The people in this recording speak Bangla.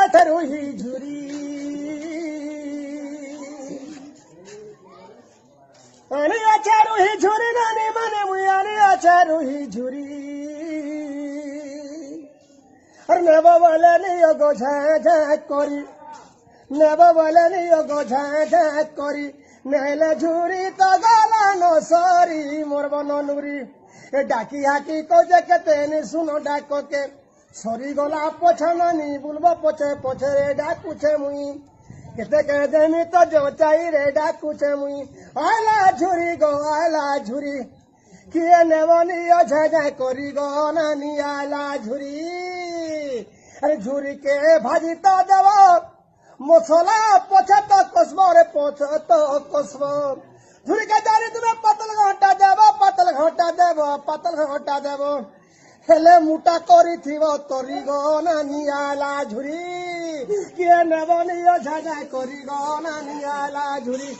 আছে রুহি ঝুরি আনি আছে রুহি ঝুরি নানি মানে মুই আনি আছে রুহি ঝুরি আর নেব বলে নিও গো ঝাঁঝাঁক করি নেব বলে নিও গো ঝাঁঝাঁক করি নেলে ঝুরি তো গলানো সরি মোর বননুরি এ ডাকি হাকি কইছে কেতে নি শুনো ডাককে সরি গলা পছানি বলবো পছে পছে রে ডাকুছে মুই কেতে কে দেমি তো জচাই রে ডাকুছে মুই আলা ঝুরি গো আলা ঝুরি কিয়ে নেব নিও ঝাঁঝাঁক করি গো নানি আলা ঝুরি আরে ঝুরিকে ভাজি তো দেব মশলা পছে তো কষব রে পছে তো কষব ঝুরিকে জানি তুমি পাতল ঘন্টা দেব পাতল ঘন্টা দেব পাতল ঘন্টা দেব হেলে মুটা করিথিব তরি গো নানি আলা ঝুরি কিয়ে নেব নিও ঝাঁঝাঁক করি গো নানি আলা ঝুরি